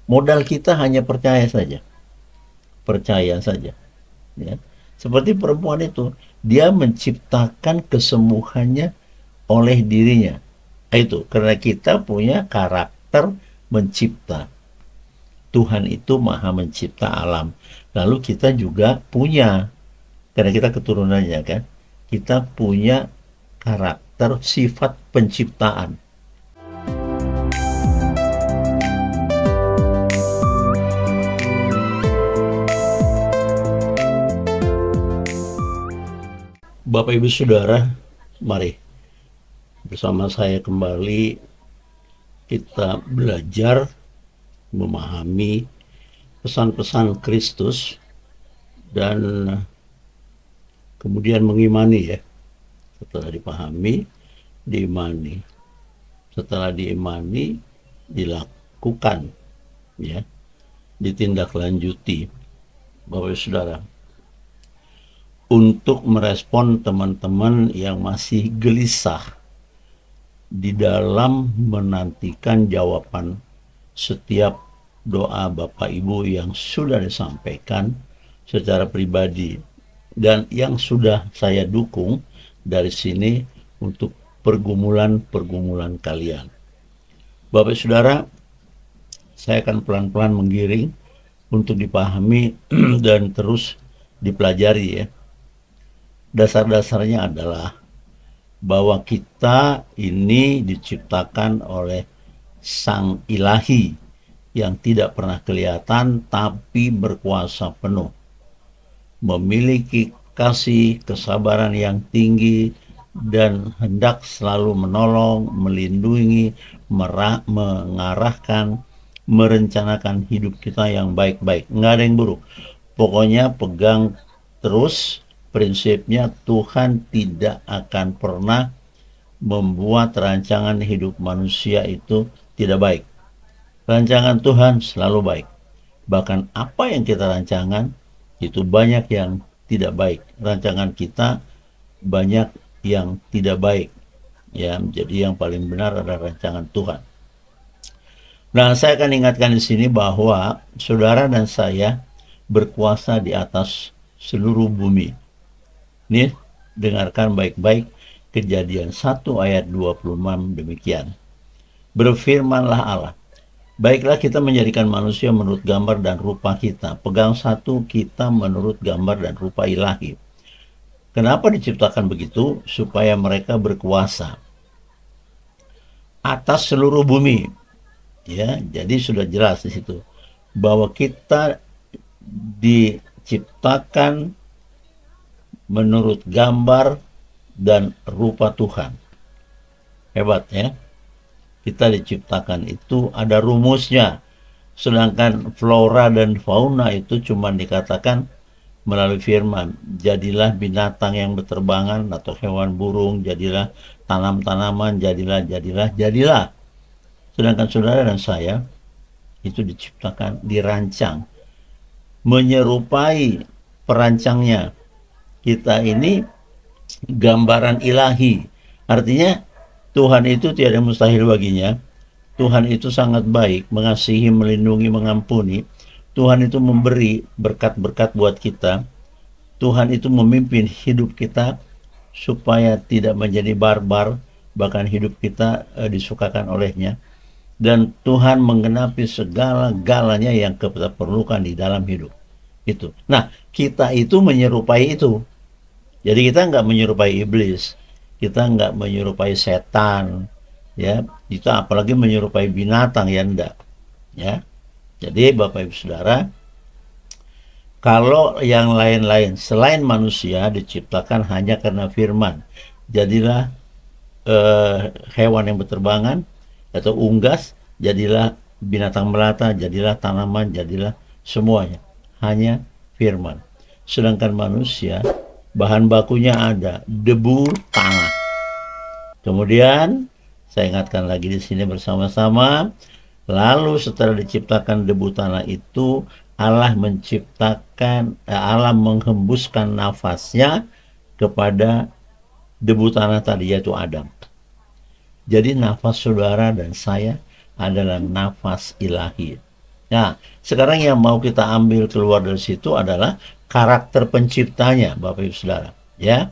Modal kita hanya percaya saja, percaya saja. Ya. Seperti perempuan itu, dia menciptakan kesembuhannya oleh dirinya. Itu karena kita punya karakter mencipta. Tuhan itu maha mencipta alam. Lalu kita juga punya, karena kita keturunannya kan, kita punya karakter sifat penciptaan. Bapak Ibu Saudara, mari bersama saya kembali kita belajar memahami pesan-pesan Kristus dan kemudian mengimani ya. Setelah dipahami, diimani. Setelah diimani, dilakukan ya, ditindaklanjuti. Bapak Ibu Saudara, untuk merespon teman-teman yang masih gelisah di dalam menantikan jawaban setiap doa Bapak Ibu yang sudah disampaikan secara pribadi dan yang sudah saya dukung dari sini untuk pergumulan-pergumulan kalian. Bapak Saudara, saya akan pelan-pelan menggiring untuk dipahami dan terus dipelajari ya. Dasar-dasarnya adalah bahwa kita ini diciptakan oleh Sang Ilahi yang tidak pernah kelihatan tapi berkuasa penuh, memiliki kasih kesabaran yang tinggi dan hendak selalu menolong, melindungi, mengarahkan, merencanakan hidup kita yang baik-baik. Nggak ada yang buruk. Pokoknya pegang terus prinsipnya, Tuhan tidak akan pernah membuat rancangan hidup manusia itu tidak baik. Rancangan Tuhan selalu baik. Bahkan apa yang kita rancangan itu banyak yang tidak baik. Rancangan kita banyak yang tidak baik. Ya, jadi yang paling benar adalah rancangan Tuhan. Nah, saya akan ingatkan di sini bahwa saudara dan saya berkuasa di atas seluruh bumi. Nih, dengarkan baik-baik Kejadian 1 ayat 26 demikian. Berfirmanlah Allah, baiklah kita menjadikan manusia menurut gambar dan rupa kita. Pegang satu, kita menurut gambar dan rupa ilahi. Kenapa diciptakan begitu? Supaya mereka berkuasa atas seluruh bumi. Ya, jadi sudah jelas di situ bahwa kita diciptakan menurut gambar dan rupa Tuhan. Hebat ya. Kita diciptakan itu ada rumusnya. Sedangkan flora dan fauna itu cuma dikatakan melalui firman. Jadilah binatang yang berterbangan atau hewan burung, jadilah tanam-tanaman, jadilah. Sedangkan saudara dan saya itu diciptakan, dirancang, menyerupai perancangnya. Kita ini gambaran ilahi. Artinya Tuhan itu tiada mustahil baginya. Tuhan itu sangat baik, mengasihi, melindungi, mengampuni. Tuhan itu memberi berkat-berkat buat kita. Tuhan itu memimpin hidup kita supaya tidak menjadi barbar, bahkan hidup kita disukakan olehnya. Dan Tuhan menggenapi segala-galanya yang kita perlukan di dalam hidup. Itu. Nah, kita itu menyerupai itu. Jadi kita nggak menyerupai iblis, kita nggak menyerupai setan, ya. Kita apalagi menyerupai binatang, ya enggak, ya. Jadi Bapak Ibu Saudara, kalau yang lain-lain selain manusia diciptakan hanya karena firman, jadilah hewan yang berterbangan atau unggas, jadilah binatang melata, jadilah tanaman, jadilah semuanya. Hanya firman. Sedangkan manusia, bahan bakunya ada, debu tanah. Kemudian, saya ingatkan lagi di sini bersama-sama, lalu setelah diciptakan debu tanah itu, Allah menghembuskan nafasnya kepada debu tanah tadi, yaitu Adam. Jadi nafas saudara dan saya adalah nafas ilahi. Nah, sekarang yang mau kita ambil keluar dari situ adalah karakter penciptanya, Bapak Ibu Saudara. Ya.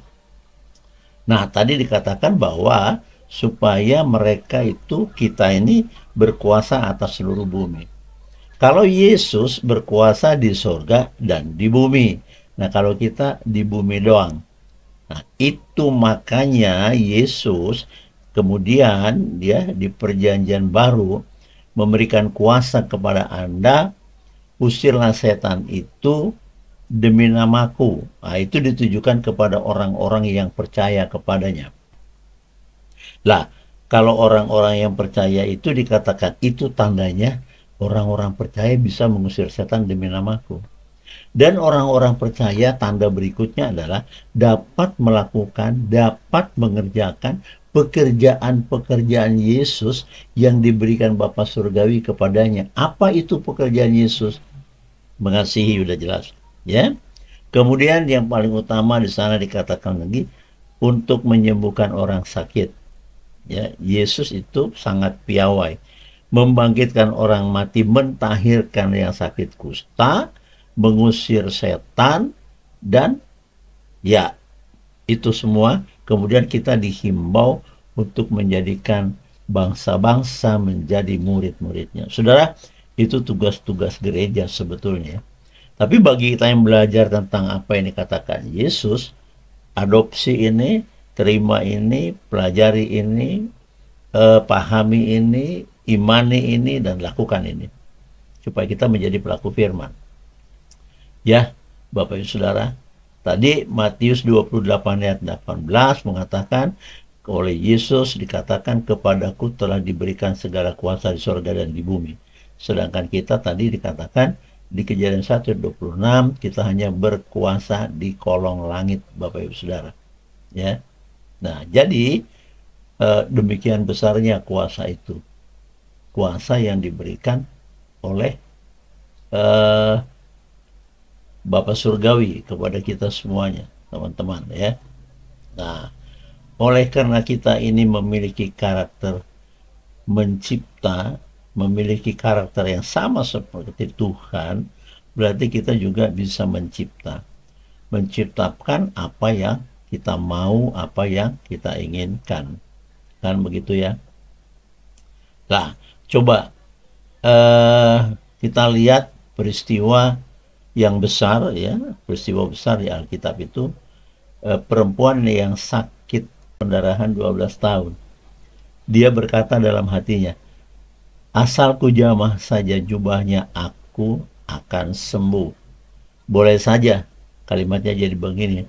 Nah, tadi dikatakan bahwa supaya mereka itu, kita ini berkuasa atas seluruh bumi. Kalau Yesus berkuasa di sorga dan di bumi. Nah, kalau kita di bumi doang. Nah, itu makanya Yesus kemudian dia di perjanjian baru memberikan kuasa kepada Anda, usirlah setan itu demi namaku. Nah, itu ditujukan kepada orang-orang yang percaya kepadanya. Lah, kalau orang-orang yang percaya itu dikatakan itu tandanya orang-orang percaya bisa mengusir setan demi namaku. Dan orang-orang percaya tanda berikutnya adalah dapat melakukan, dapat mengerjakan pekerjaan-pekerjaan Yesus yang diberikan Bapa Surgawi kepadanya. Apa itu pekerjaan Yesus? Mengasihi, udah jelas. Ya. Kemudian yang paling utama di sana dikatakan lagi untuk menyembuhkan orang sakit. Ya, Yesus itu sangat piawai, membangkitkan orang mati, mentahirkan yang sakit kusta, mengusir setan, dan ya itu semua. Kemudian kita dihimbau untuk menjadikan bangsa-bangsa menjadi murid-muridnya. Saudara, itu tugas-tugas gereja sebetulnya. Tapi bagi kita yang belajar tentang apa yang dikatakan Yesus, adopsi ini, terima ini, pelajari ini, pahami ini, imani ini, dan lakukan ini. Supaya kita menjadi pelaku firman. Ya, Bapak Ibu Saudara, tadi Matius 28 ayat 18 mengatakan, oleh Yesus dikatakan, kepadaku telah diberikan segala kuasa di surga dan di bumi. Sedangkan kita tadi dikatakan, di Kejadian 1:26 kita hanya berkuasa di kolong langit, Bapak Ibu Saudara. Ya. Nah, jadi demikian besarnya kuasa itu. Kuasa yang diberikan oleh Bapa Surgawi kepada kita semuanya, teman-teman ya. Nah, oleh karena kita ini memiliki karakter mencipta, memiliki karakter yang sama seperti Tuhan, berarti kita juga bisa menciptakan apa yang kita mau, apa yang kita inginkan, kan begitu ya. Nah, coba kita lihat peristiwa yang besar ya, peristiwa besar di Alkitab itu, perempuan yang sakit pendarahan 12 tahun. Dia berkata dalam hatinya, asal ku jamah saja jubahnya, aku akan sembuh. Boleh saja kalimatnya jadi begini,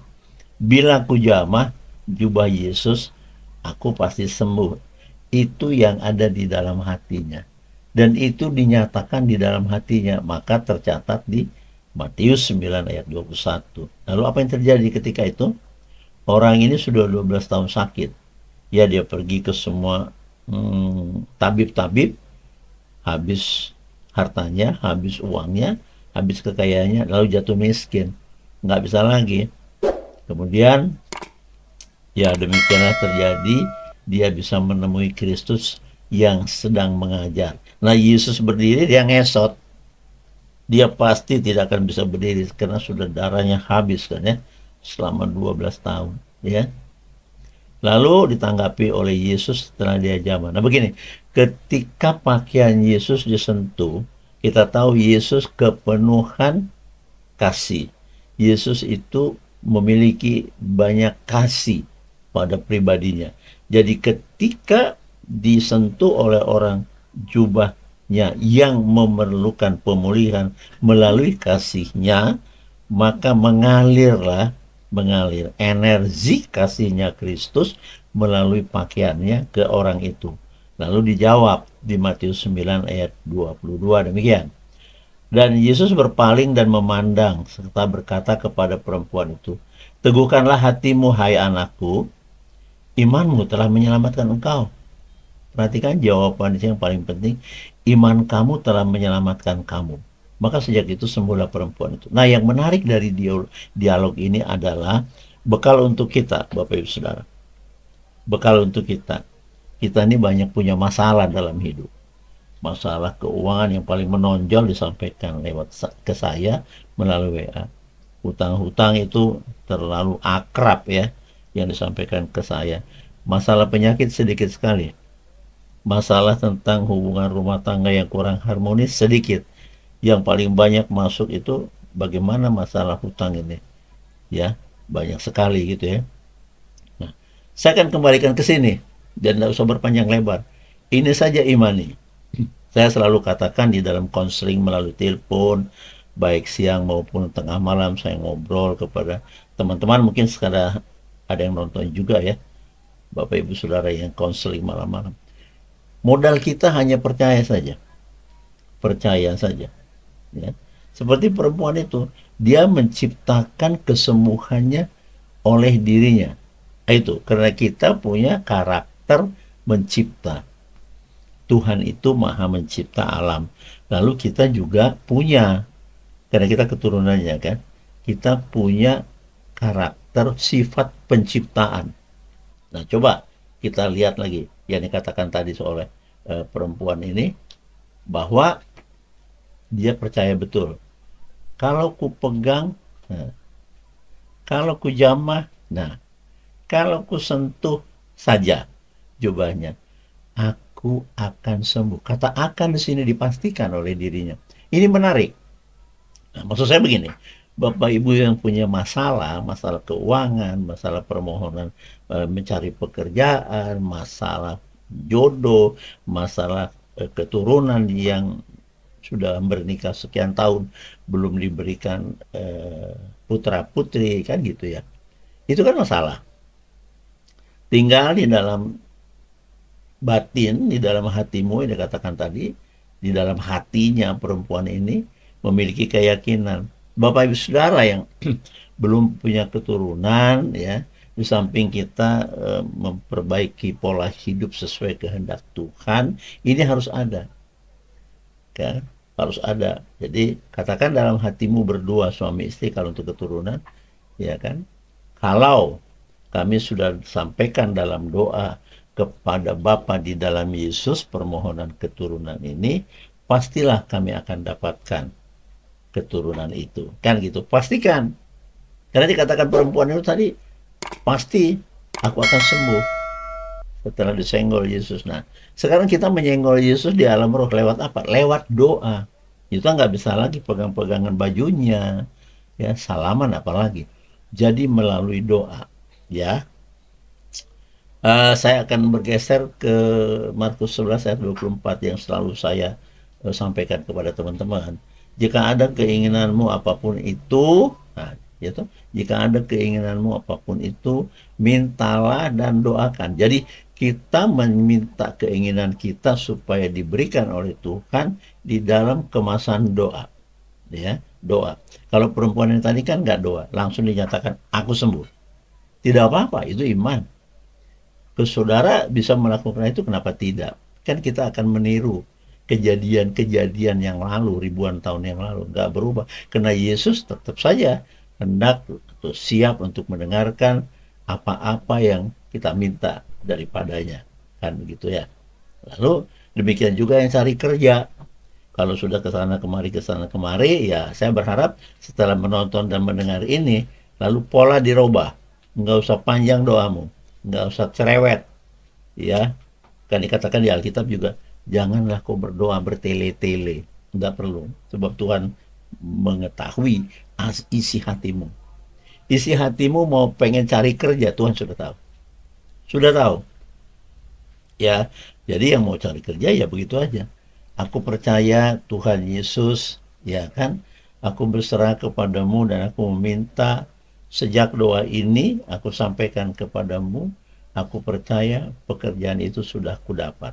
bila ku jamah jubah Yesus, aku pasti sembuh. Itu yang ada di dalam hatinya. Dan itu dinyatakan di dalam hatinya, maka tercatat di Matius 9 ayat 21. Lalu apa yang terjadi ketika itu? Orang ini sudah 12 tahun sakit. Ya, dia pergi ke semua tabib-tabib, habis hartanya, habis uangnya, habis kekayaannya, lalu jatuh miskin. Nggak bisa lagi. Kemudian, ya demikianlah terjadi, dia bisa menemui Kristus yang sedang mengajar. Nah, Yesus berdiri, dia ngesot. Dia pasti tidak akan bisa berdiri karena sudah darahnya habis kan ya, selama 12 tahun ya. Lalu ditanggapi oleh Yesus setelah dia jamah. Nah begini, ketika pakaian Yesus disentuh, kita tahu Yesus kepenuhan kasih. Yesus itu memiliki banyak kasih pada pribadinya. Jadi ketika disentuh oleh orang, jubahnya yang memerlukan pemulihan melalui kasihnya, maka mengalir energi kasihnya Kristus melalui pakaiannya ke orang itu. Lalu dijawab di Matius 9 ayat 22 demikian. Dan Yesus berpaling dan memandang serta berkata kepada perempuan itu, teguhkanlah hatimu hai anakku, imanmu telah menyelamatkan engkau. Perhatikan jawaban yang paling penting, iman kamu telah menyelamatkan kamu. Maka sejak itu sembuhlah perempuan itu. Nah, yang menarik dari dialog ini adalah bekal untuk kita, Bapak Ibu Saudara. Bekal untuk kita. Kita ini banyak punya masalah dalam hidup. Masalah keuangan yang paling menonjol disampaikan lewat ke saya melalui WA. Hutang-hutang itu terlalu akrab ya yang disampaikan ke saya. Masalah penyakit sedikit sekali. Masalah tentang hubungan rumah tangga yang kurang harmonis sedikit. Yang paling banyak masuk itu bagaimana masalah hutang ini. Ya, banyak sekali gitu ya. Nah, saya akan kembalikan ke sini dan tidak usah berpanjang lebar. Ini saja imani. Saya selalu katakan di dalam konseling melalui telepon, baik siang maupun tengah malam saya ngobrol kepada teman-teman, mungkin sekarang ada yang nonton juga ya, Bapak Ibu Saudara yang konseling malam-malam. Modal kita hanya percaya saja. Percaya saja. Ya. Seperti perempuan itu, dia menciptakan kesembuhannya oleh dirinya. Itu karena kita punya karakter mencipta. Tuhan itu maha mencipta alam. Lalu kita juga punya, karena kita keturunannya kan, kita punya karakter sifat penciptaan. Nah, coba kita lihat lagi yang dikatakan tadi oleh perempuan ini, bahwa dia percaya betul. Kalau ku pegang, nah, kalau ku jamah, nah, kalau ku sentuh saja jubahnya, aku akan sembuh. Kata akan di sini dipastikan oleh dirinya. Ini menarik. Nah, maksud saya begini, Bapak Ibu yang punya masalah, masalah keuangan, masalah permohonan mencari pekerjaan, masalah jodoh, masalah keturunan yang sudah bernikah sekian tahun belum diberikan putra putri kan gitu ya. Itu kan masalah. Tinggal di dalam batin, di dalam hatimu yang dikatakan tadi, di dalam hatinya perempuan ini memiliki keyakinan. Bapak Ibu Saudara yang belum punya keturunan ya, di samping kita memperbaiki pola hidup sesuai kehendak Tuhan, ini harus ada. Kan? Harus ada. Jadi katakan dalam hatimu berdua suami istri kalau untuk keturunan, ya kan? Kalau kami sudah sampaikan dalam doa kepada Bapa di dalam Yesus permohonan keturunan ini, pastilah kami akan dapatkan keturunan itu. Kan gitu, pastikan. Karena dikatakan perempuan itu tadi, pasti aku akan sembuh setelah disenggol Yesus. Nah, sekarang kita menyenggol Yesus di alam roh lewat apa? Lewat doa. Kita nggak bisa lagi pegang-pegangan bajunya, ya salaman apalagi. Jadi melalui doa, ya. Saya akan bergeser ke Markus 11 ayat 24 yang selalu saya sampaikan kepada teman-teman. Jika ada keinginanmu apapun itu, nah, gitu. Jika ada keinginanmu apapun itu, mintalah dan doakan. Jadi kita meminta keinginan kita supaya diberikan oleh Tuhan di dalam kemasan doa, ya doa. Kalau perempuan yang tadi kan nggak doa, langsung dinyatakan aku sembuh. Tidak apa-apa, itu iman. Saudara bisa melakukan itu, kenapa tidak? Kan kita akan meniru kejadian-kejadian yang lalu, ribuan tahun yang lalu, nggak berubah. Karena Yesus tetap saja hendak atau siap untuk mendengarkan apa-apa yang kita minta daripadanya. Kan begitu ya. Lalu demikian juga yang cari kerja. Kalau sudah ke sana kemari, ya saya berharap setelah menonton dan mendengar ini, lalu pola dirubah. Nggak usah panjang doamu, nggak usah cerewet, ya. Kan dikatakan di Alkitab juga, janganlah kau berdoa bertele-tele, nggak perlu, sebab Tuhan mengetahui isi hatimu. Isi hatimu mau pengen cari kerja, Tuhan sudah tahu, ya. Jadi yang mau cari kerja ya begitu aja. Aku percaya Tuhan Yesus, ya kan, aku berserah kepadamu dan aku meminta. Sejak doa ini aku sampaikan kepadamu, aku percaya pekerjaan itu sudah kudapat.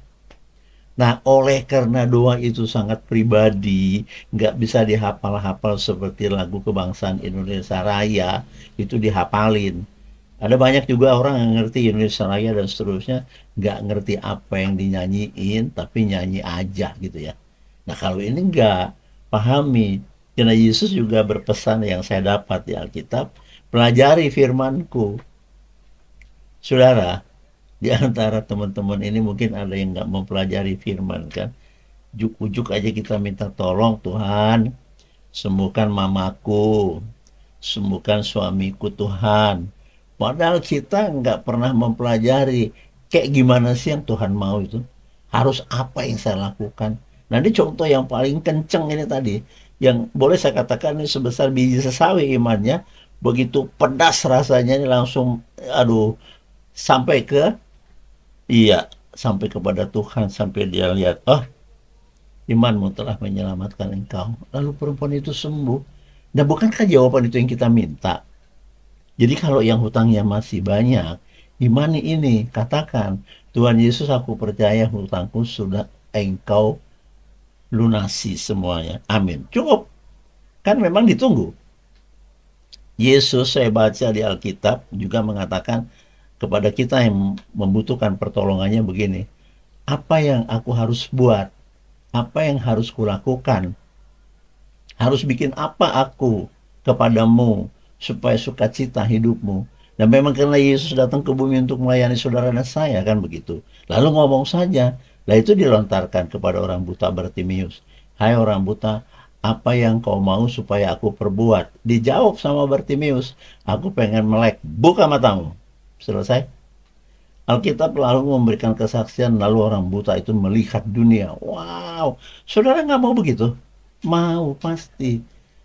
Nah, oleh karena doa itu sangat pribadi, nggak bisa dihafal-hafal seperti lagu kebangsaan Indonesia Raya, itu dihafalin. Ada banyak juga orang yang ngerti Indonesia Raya dan seterusnya, nggak ngerti apa yang dinyanyiin, tapi nyanyi aja gitu ya. Nah, kalau ini nggak, pahami. Karena Yesus juga berpesan yang saya dapat di Alkitab, pelajari firmanku. Saudara, di antara teman-teman ini mungkin ada yang nggak mempelajari firman kan. Ujuk-ujuk aja kita minta tolong, Tuhan, sembuhkan mamaku, sembuhkan suamiku Tuhan. Padahal kita nggak pernah mempelajari kayak gimana sih yang Tuhan mau itu. Harus apa yang saya lakukan. Nah ini contoh yang paling kenceng ini tadi. Yang boleh saya katakan ini sebesar biji sesawi imannya. Begitu pedas rasanya ini langsung, aduh, sampai ke, iya, sampai kepada Tuhan. Sampai dia lihat, oh, imanmu telah menyelamatkan engkau. Lalu perempuan itu sembuh. Nah bukankah jawaban itu yang kita minta? Jadi kalau yang hutangnya masih banyak, imani ini, katakan, Tuhan Yesus, aku percaya hutangku sudah engkau lunasi semuanya. Amin. Cukup. Kan memang ditunggu. Yesus, saya baca di Alkitab, juga mengatakan kepada kita yang membutuhkan pertolongannya begini. Apa yang aku harus buat? Apa yang harus kulakukan? Harus bikin apa aku kepadamu supaya sukacita hidupmu? Dan memang karena Yesus datang ke bumi untuk melayani saudara dan saya, kan begitu. Lalu ngomong saja. Lah itu dilontarkan kepada orang buta Bartimius. Hai orang buta, apa yang kau mau supaya aku perbuat? Dijawab sama Bartimius, aku pengen melek, buka matamu. Selesai. Alkitab lalu memberikan kesaksian, lalu orang buta itu melihat dunia. Wow, saudara nggak mau begitu? Mau, pasti.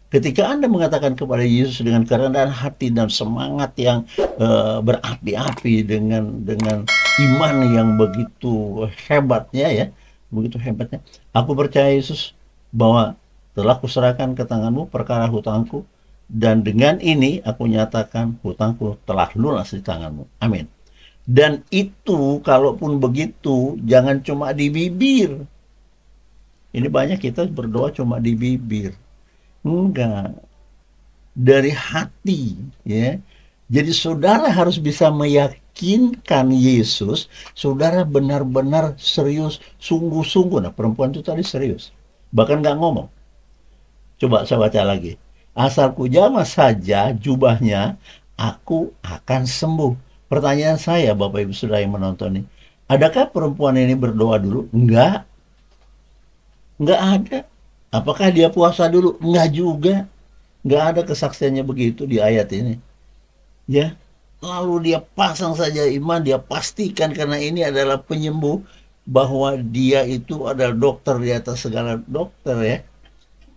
Ketika Anda mengatakan kepada Yesus dengan kerendahan hati dan semangat yang berapi-api, dengan iman yang begitu hebatnya ya, begitu hebatnya. Aku percaya Yesus bahwa telah kuserahkan ke tanganmu perkara hutangku, dan dengan ini aku nyatakan hutangku telah lunas di tanganmu. Amin. Dan itu kalaupun begitu jangan cuma di bibir. Ini banyak kita berdoa cuma di bibir. Enggak, dari hati ya. Jadi saudara harus bisa meyakinkan Yesus, saudara benar-benar serius, sungguh-sungguh. Nah perempuan itu tadi serius, bahkan nggak ngomong. Coba saya baca lagi. Asal ku jamah saja jubahnya, aku akan sembuh. Pertanyaan saya, Bapak Ibu Saudara yang menonton ini, adakah perempuan ini berdoa dulu? Enggak. Enggak ada. Apakah dia puasa dulu? Enggak juga. Enggak ada kesaksiannya begitu di ayat ini. Ya. Lalu dia pasang saja iman, dia pastikan karena ini adalah penyembuh, bahwa dia itu adalah dokter di atas segala dokter ya.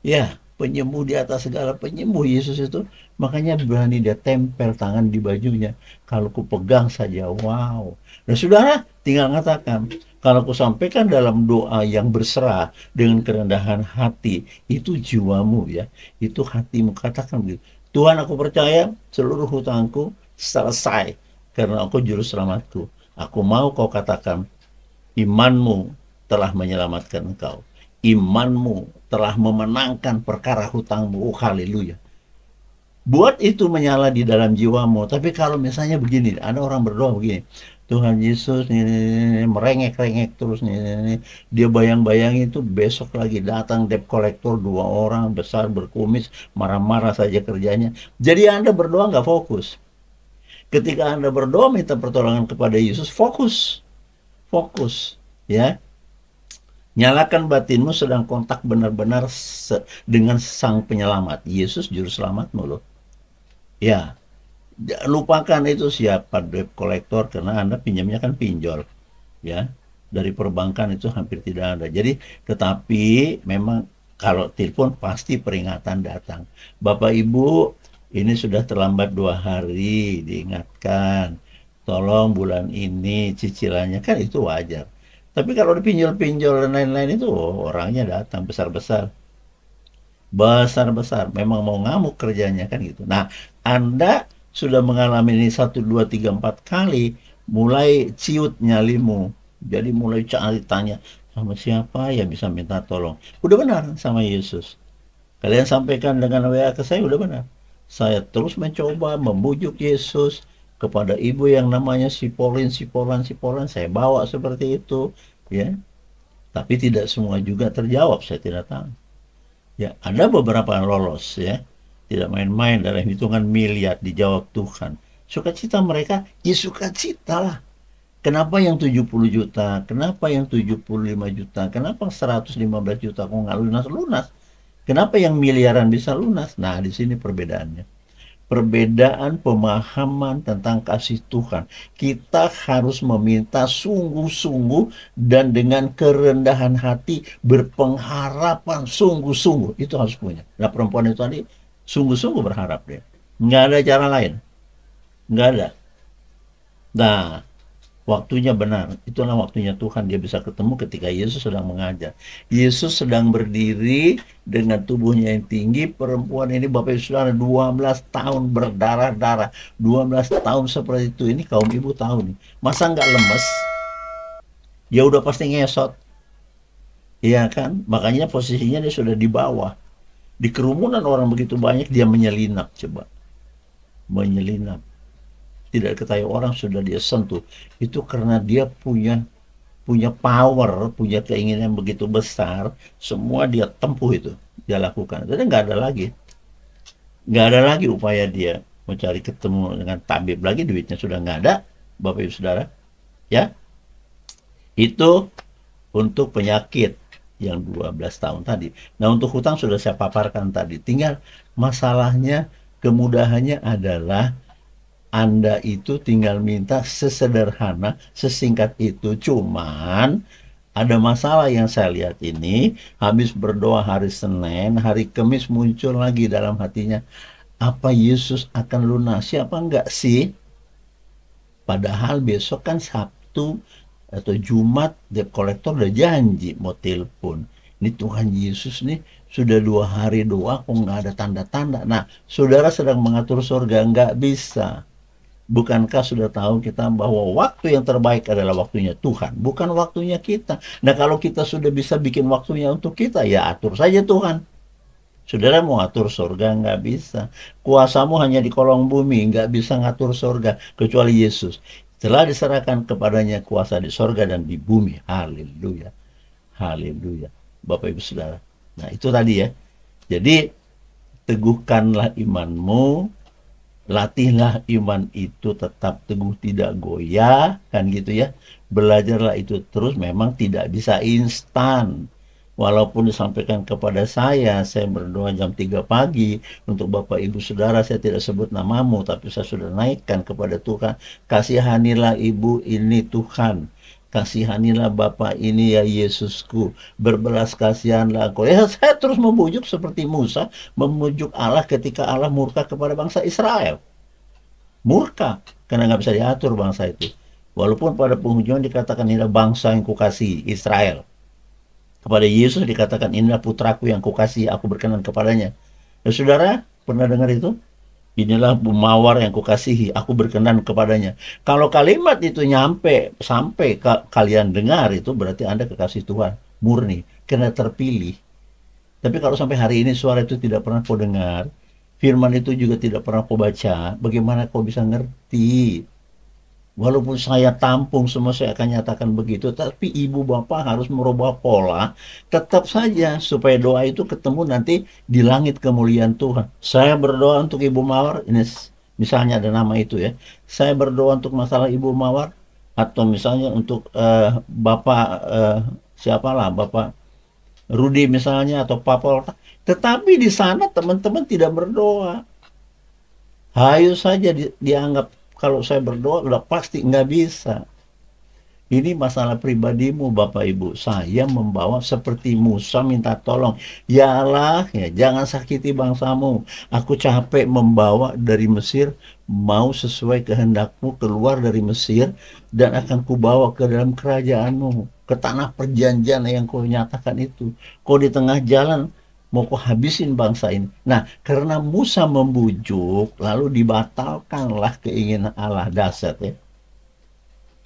Ya, penyembuh di atas segala penyembuh Yesus itu. Makanya berani dia tempel tangan di bajunya. Kalau ku pegang saja, wow. Nah saudara, tinggal katakan, kalau ku sampaikan dalam doa yang berserah dengan kerendahan hati, itu jiwamu ya, itu hatimu, katakan begitu. Tuhan, aku percaya seluruh hutangku selesai karena aku juru selamatku. Aku mau kau katakan, imanmu telah menyelamatkan engkau. Imanmu telah memenangkan perkara hutangmu. Oh haleluya. Buat itu menyala di dalam jiwamu. Tapi kalau misalnya begini, ada orang berdoa begini, Tuhan Yesus ini merengek-rengek terus nih, dia bayang-bayang itu besok lagi datang debt collector 2 orang besar berkumis, marah-marah saja kerjanya. Jadi Anda berdoa nggak fokus. Ketika Anda berdoa minta pertolongan kepada Yesus, fokus, fokus, ya. Nyalakan batinmu sedang kontak benar-benar dengan Sang Penyelamat. Yesus juru selamatmu loh. Ya, lupakan itu siapa debt collector, karena Anda pinjamnya kan pinjol. Ya, dari perbankan itu hampir tidak ada. Jadi, tetapi memang kalau telepon pasti peringatan datang. Bapak Ibu, ini sudah terlambat 2 hari, diingatkan. Tolong bulan ini cicilannya, kan itu wajar. Tapi kalau dipinjol-pinjol dan lain-lain itu orangnya datang besar-besar. Besar-besar. Memang mau ngamuk kerjanya kan gitu. Nah, Anda sudah mengalami ini 1, 2, 3, 4 kali, mulai ciut nyalimu. Jadi mulai cari tanya, sama siapa ya bisa minta tolong. Udah benar sama Yesus. Kalian sampaikan dengan WA ke saya, udah benar. Saya terus mencoba membujuk Yesus kepada ibu yang namanya si Polin, saya bawa seperti itu, ya. Tapi tidak semua juga terjawab, saya tidak tahu. Ya, ada beberapa yang lolos, ya. Tidak main-main, dalam hitungan miliar dijawab Tuhan. Sukacita mereka, ya sukacita lah. Kenapa yang 70 juta? Kenapa yang 75 juta? Kenapa 115 juta kok nggak lunas-lunas? Kenapa yang miliaran bisa lunas? Nah, di sini perbedaannya. Perbedaan pemahaman tentang kasih Tuhan. Kita harus meminta sungguh-sungguh dan dengan kerendahan hati, berpengharapan sungguh-sungguh. Itu harus punya. Nah, perempuan itu tadi sungguh-sungguh berharap dia. Nggak ada cara lain. Nggak ada. Nah, waktunya benar. Itulah waktunya Tuhan. Dia bisa ketemu ketika Yesus sedang mengajar. Yesus sedang berdiri dengan tubuhnya yang tinggi. Perempuan ini Bapak Ibu Saudara 12 tahun berdarah-darah. 12 tahun seperti itu. Ini kaum ibu tahu nih. Masa nggak lemes? Ya udah pasti ngesot. Iya kan? Makanya posisinya dia sudah di bawah. Di kerumunan orang begitu banyak dia menyelinap coba. Menyelinap. Tidak ketahui orang sudah dia sentuh. Itu karena dia punya power, punya keinginan yang begitu besar, semua dia tempuh itu, dia lakukan. Jadi nggak ada lagi upaya dia mencari ketemu dengan tabib lagi, duitnya sudah nggak ada, Bapak Ibu Saudara. Ya, itu untuk penyakit yang 12 tahun tadi. Nah, untuk hutang sudah saya paparkan tadi. Tinggal masalahnya, kemudahannya adalah Anda itu tinggal minta sesederhana, sesingkat itu. Cuman ada masalah yang saya lihat ini, habis berdoa hari Senin, hari Kamis muncul lagi dalam hatinya, apa Yesus akan lunasi apa enggak sih? Padahal besok kan Sabtu atau Jumat, debt collector udah janji mau telepon. Ini Tuhan Yesus nih sudah 2 hari doa kok nggak ada tanda-tanda. Nah, saudara sedang mengatur surga, nggak bisa. Bukankah sudah tahu kita bahwa waktu yang terbaik adalah waktunya Tuhan, bukan waktunya kita. Nah, kalau kita sudah bisa bikin waktunya untuk kita, ya atur saja Tuhan. Saudara mau atur surga, nggak bisa. Kuasamu hanya di kolong bumi, nggak bisa ngatur surga, kecuali Yesus. Telah diserahkan kepadanya kuasa di surga dan di bumi. Haleluya. Haleluya. Bapak Ibu Saudara. Nah, itu tadi ya. Jadi, teguhkanlah imanmu, latihlah iman itu tetap teguh tidak goyah, kan gitu ya. Belajarlah itu terus, memang tidak bisa instan. Walaupun disampaikan kepada saya berdoa jam 3 pagi untuk Bapak Ibu Saudara, saya tidak sebut namamu, tapi saya sudah naikkan kepada Tuhan. Kasihanilah ibu ini Tuhan. Kasihanilah Bapak ini ya Yesusku. Berbelas kasihanlah Engkau. Ya, saya terus membujuk seperti Musa memujuk Allah ketika Allah murka kepada bangsa Israel. Murka karena nggak bisa diatur bangsa itu. Walaupun pada penghujung dikatakan inilah bangsa yang kukasihi, Israel. Kepada Yesus dikatakan inilah putraku yang kukasihi, aku berkenan kepadanya. Ya, saudara pernah dengar itu? Inilah Mawar yang kukasihi, aku berkenan kepadanya. Kalau kalimat itu sampai kalian dengar, itu berarti Anda kekasih Tuhan, murni, karena terpilih. Tapi kalau sampai hari ini suara itu tidak pernah kau dengar, firman itu juga tidak pernah kau baca, bagaimana kau bisa ngerti? Walaupun saya tampung semua saya akan nyatakan begitu, tapi ibu bapak harus merubah pola, tetap saja supaya doa itu ketemu nanti di langit kemuliaan Tuhan. Saya berdoa untuk Ibu Mawar, ini misalnya ada nama itu ya. Saya berdoa untuk masalah Ibu Mawar, atau misalnya untuk Bapak siapalah, Bapak Rudi misalnya, atau Papa. Tetapi di sana teman-teman tidak berdoa. Hayu saja dianggap kalau saya berdoa udah pasti nggak bisa. Ini masalah pribadimu Bapak Ibu. Saya membawa seperti Musa minta tolong. Ya Allah, ya, jangan sakiti bangsamu. Aku capek membawa dari Mesir, mau sesuai kehendakmu keluar dari Mesir, dan akan kubawa ke dalam kerajaanmu, ke tanah perjanjian yang kau nyatakan itu. Kau di tengah jalan mau kau habisin bangsa ini. Nah, karena Musa membujuk, lalu dibatalkanlah keinginan Allah. Dasar ya.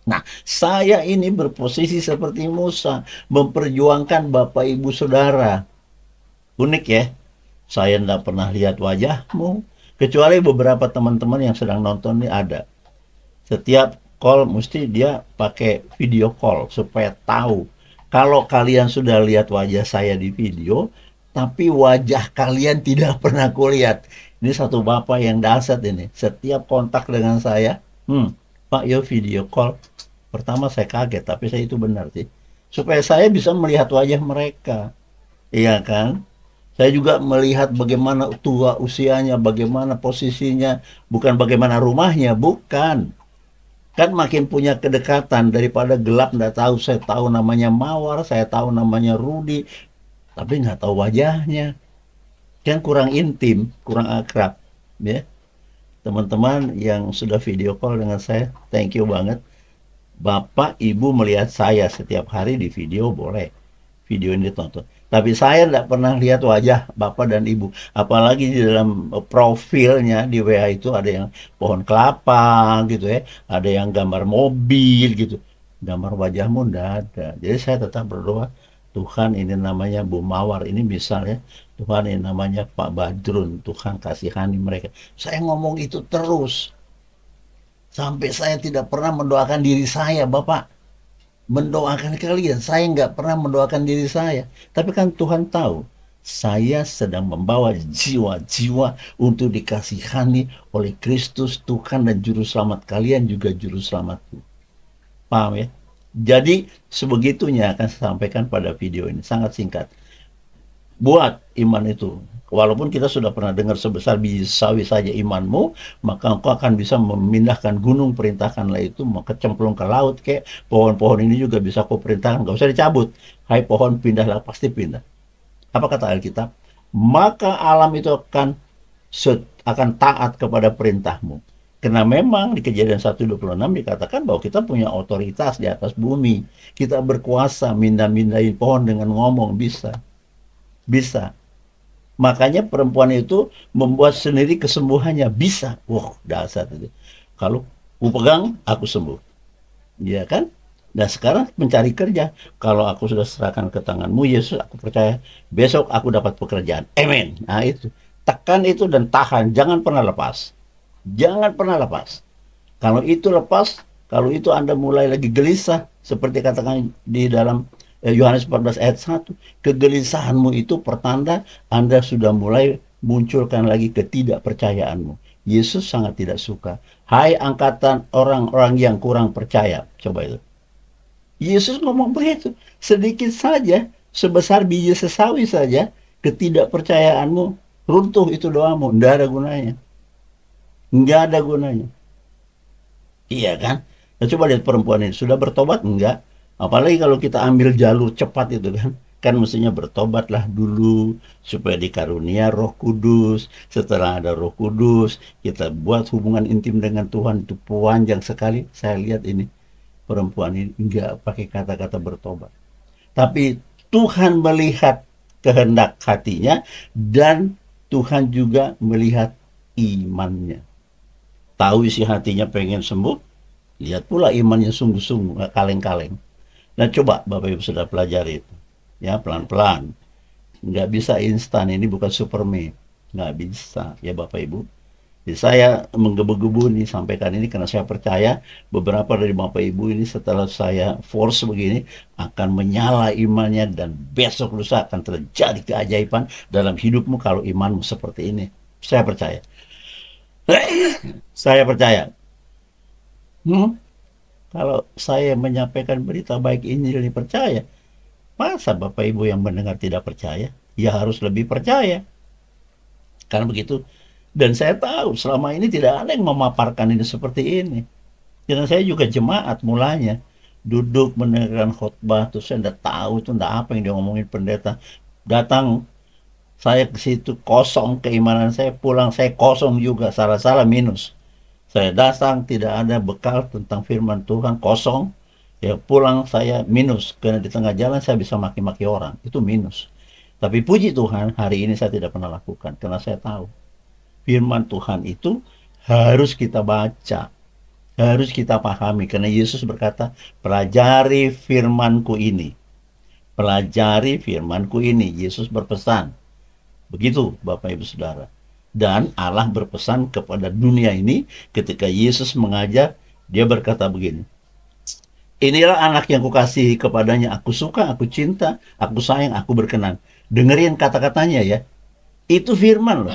Nah, saya ini berposisi seperti Musa, memperjuangkan Bapak Ibu Saudara. Unik ya, saya tidak pernah lihat wajahmu, kecuali beberapa teman-teman yang sedang nonton ini ada. Setiap call mesti dia pakai video call supaya tahu. Kalau kalian sudah lihat wajah saya di video, tapi wajah kalian tidak pernah kulihat. Ini satu bapak yang dasar ini. Setiap kontak dengan saya, Pak yo video call. Pertama saya kaget, tapi saya itu benar sih. Supaya saya bisa melihat wajah mereka. Iya kan? Saya juga melihat bagaimana tua usianya, bagaimana posisinya, bukan bagaimana rumahnya, bukan. Kan makin punya kedekatan daripada gelap nggak tahu. Saya tahu namanya Mawar, saya tahu namanya Rudi, tapi nggak tahu wajahnya. Kan kurang intim, kurang akrab, ya. Teman-teman yang sudah video call dengan saya, thank you banget. Bapak, Ibu melihat saya setiap hari di video boleh. Video ini ditonton. Tapi saya tidak pernah lihat wajah Bapak dan Ibu. Apalagi di dalam profilnya di WA itu ada yang pohon kelapa gitu ya. Ada yang gambar mobil gitu. Gambar wajahmu tidak ada. Jadi saya tetap berdoa, Tuhan ini namanya Bu Mawar. Ini misalnya, Tuhan ini namanya Pak Badrun. Tuhan kasihani mereka. Saya ngomong itu terus. Sampai saya tidak pernah mendoakan diri saya, Bapak. Mendoakan kalian. Saya nggak pernah mendoakan diri saya. Tapi kan Tuhan tahu, saya sedang membawa jiwa-jiwa untuk dikasihani oleh Kristus, Tuhan dan Juru Selamat kalian juga Juru Selamatku. Paham ya? Jadi sebegitunya akan saya sampaikan pada video ini. Sangat singkat. Buat iman itu. Walaupun kita sudah pernah dengar sebesar biji sawi saja imanmu, maka engkau akan bisa memindahkan gunung, perintahkanlah itu, mau kecemplung ke laut, kayak pohon-pohon ini juga bisa kau perintahkan, gak usah dicabut. Hai pohon, pindahlah, pasti pindah. Apa kata Alkitab? Maka alam itu akan taat kepada perintahmu. Karena memang di Kejadian 1:26 dikatakan bahwa kita punya otoritas di atas bumi. Kita berkuasa mindah-mindahin pohon dengan ngomong, bisa. Bisa. Makanya perempuan itu membuat sendiri kesembuhannya. Bisa. Wah, dasar itu. Kalau aku pegang, aku sembuh. Ya kan? Nah sekarang mencari kerja. Kalau aku sudah serahkan ke tanganmu, Yesus, aku percaya besok aku dapat pekerjaan. Amin. Nah itu. Tekan itu dan tahan. Jangan pernah lepas. Jangan pernah lepas. Kalau itu lepas, kalau itu Anda mulai lagi gelisah, seperti katakan di dalam Yohanes 14 ayat 1, kegelisahanmu itu pertanda Anda sudah mulai munculkan lagi ketidakpercayaanmu. Yesus sangat tidak suka. Hai angkatan orang-orang yang kurang percaya. Coba itu. Yesus ngomong begitu. Sedikit saja, sebesar biji sesawi saja, ketidakpercayaanmu, runtuh itu doamu. Tidak ada gunanya. Nggak ada gunanya. Iya kan? Nah, coba lihat perempuan ini. Sudah bertobat? Enggak. Apalagi kalau kita ambil jalur cepat itu kan. Kan mestinya bertobatlah dulu supaya dikarunia Roh Kudus. Setelah ada Roh Kudus, kita buat hubungan intim dengan Tuhan. Itu panjang sekali. Saya lihat ini. Perempuan ini enggak pakai kata-kata bertobat. Tapi Tuhan melihat kehendak hatinya dan Tuhan juga melihat imannya. Tahu isi hatinya pengen sembuh, lihat pula imannya sungguh-sungguh, nggak kaleng-kaleng. Nah coba Bapak Ibu sudah pelajari itu. Ya pelan-pelan. Nggak bisa instan, ini bukan Superman. Nggak bisa ya Bapak Ibu. Jadi saya menggebu-gebu nih sampaikan ini karena saya percaya beberapa dari Bapak Ibu ini setelah saya force begini akan menyala imannya dan besok lusa akan terjadi keajaiban dalam hidupmu kalau imanmu seperti ini. Saya percaya. Saya percaya. Kalau saya menyampaikan berita baik Injil ini percaya, masa Bapak Ibu yang mendengar tidak percaya? Ya harus lebih percaya. Karena begitu. Dan saya tahu selama ini tidak ada yang memaparkan ini seperti ini. Karena saya juga jemaat mulanya. Duduk mendengarkan khotbah, terus saya tidak tahu itu tidak apa yang dia ngomongin pendeta. Datang saya ke situ kosong keimanan saya, pulang saya kosong juga, salah-salah minus. Saya datang tidak ada bekal tentang firman Tuhan, kosong. Ya pulang saya minus, karena di tengah jalan saya bisa maki-maki orang, itu minus. Tapi puji Tuhan, hari ini saya tidak pernah lakukan, karena saya tahu firman Tuhan itu harus kita baca, harus kita pahami, karena Yesus berkata, pelajari firmanku ini. Pelajari firmanku ini, Yesus berpesan. Begitu Bapak Ibu Saudara. Dan Allah berpesan kepada dunia ini ketika Yesus mengajar, dia berkata begini. Inilah anak yang kukasihi kepadanya, aku suka, aku cinta, aku sayang, aku berkenan. Dengerin kata-katanya ya. Itu firman loh.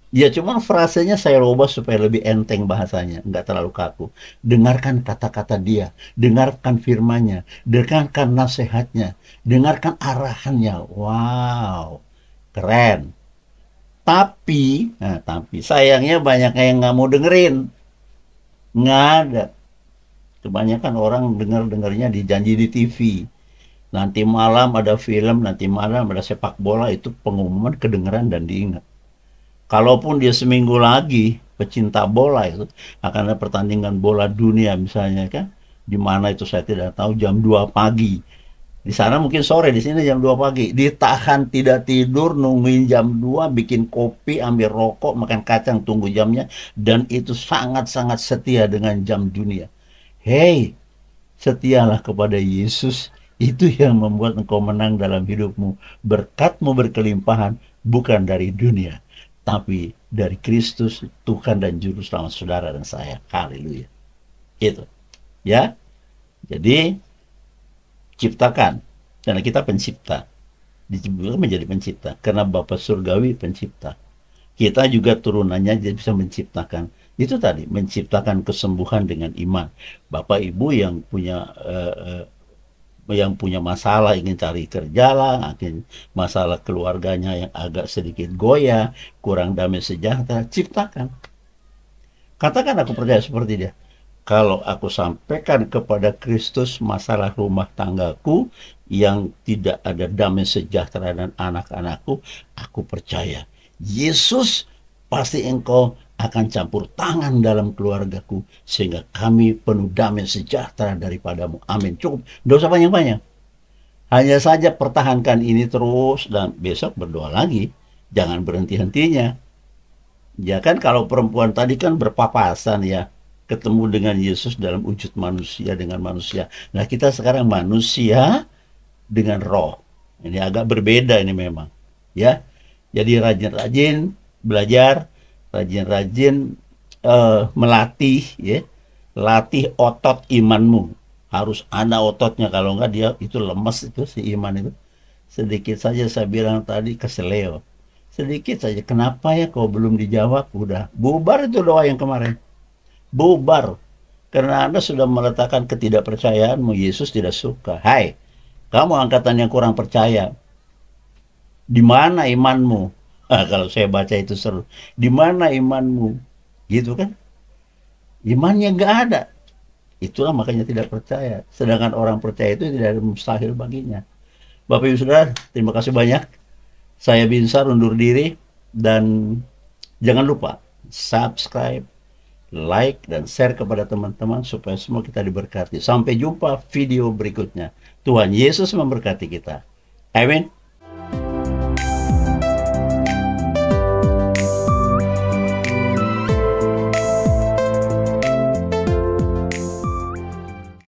Ya, cuman frasenya saya rubah supaya lebih enteng bahasanya, nggak terlalu kaku. Dengarkan kata-kata dia, dengarkan firmannya, dengarkan nasihatnya, dengarkan arahannya. Wow, keren. Tapi sayangnya banyak yang nggak mau dengerin. Nggak ada. Kebanyakan orang dengar-dengarnya di janji di TV. Nanti malam ada film, nanti malam ada sepak bola, itu pengumuman kedengeran dan diingat. Kalaupun dia seminggu lagi pecinta bola itu akan ada pertandingan bola dunia misalnya kan, di mana itu saya tidak tahu, jam 2 pagi. Di sana mungkin sore, di sini jam 2 pagi. Ditahan tidak tidur, nungguin jam 2, bikin kopi, ambil rokok, makan kacang, tunggu jamnya. Dan itu sangat-sangat setia dengan jam dunia. Hei, setialah kepada Yesus. Itu yang membuat engkau menang dalam hidupmu. Berkatmu berkelimpahan bukan dari dunia, tapi dari Kristus, Tuhan dan Juru Selamat saudara dan saya. Haleluya. Itu. Ya. Jadi, ciptakan. Karena kita pencipta. Diciptakan menjadi pencipta. Karena Bapa Surgawi pencipta. Kita juga turunannya jadi bisa menciptakan. Itu tadi, menciptakan kesembuhan dengan iman. Bapak Ibu yang punya masalah, ingin cari kerja lah, ingin masalah keluarganya yang agak sedikit goyah, kurang damai sejahtera, ciptakan. Katakan aku percaya seperti dia. Kalau aku sampaikan kepada Kristus masalah rumah tanggaku yang tidak ada damai sejahtera dan anak-anakku, aku percaya Yesus pasti engkau akan campur tangan dalam keluargaku sehingga kami penuh damai sejahtera daripadamu. Amin. Cukup. Tidak usah banyak-banyak. Hanya saja pertahankan ini terus dan besok berdoa lagi. Jangan berhenti-hentinya. Ya kan, kalau perempuan tadi kan berpapasan ya, ketemu dengan Yesus dalam wujud manusia dengan manusia. Nah, kita sekarang manusia dengan roh. Ini agak berbeda ini memang. Ya. Jadi rajin-rajin belajar, rajin-rajin melatih ya. Latih otot imanmu. Harus ada ototnya, kalau enggak dia itu lemes, itu si iman itu. Sedikit saja saya bilang tadi keseleo. Sedikit saja, kenapa ya kau belum dijawab? Udah bubar itu doa yang kemarin. Bubar. Karena Anda sudah meletakkan ketidakpercayaanmu. Yesus tidak suka. Hai, kamu angkatan yang kurang percaya. Di mana imanmu? Kalau saya baca itu seru. Di mana imanmu? Gitu kan? Imannya nggak ada. Itulah makanya tidak percaya. Sedangkan orang percaya itu tidak ada mustahil baginya. Bapak Ibu Saudara, terima kasih banyak. Saya Binsar undur diri. Dan jangan lupa subscribe, like, dan share kepada teman-teman supaya semua kita diberkati. Sampai jumpa video berikutnya. Tuhan Yesus memberkati kita. Amin.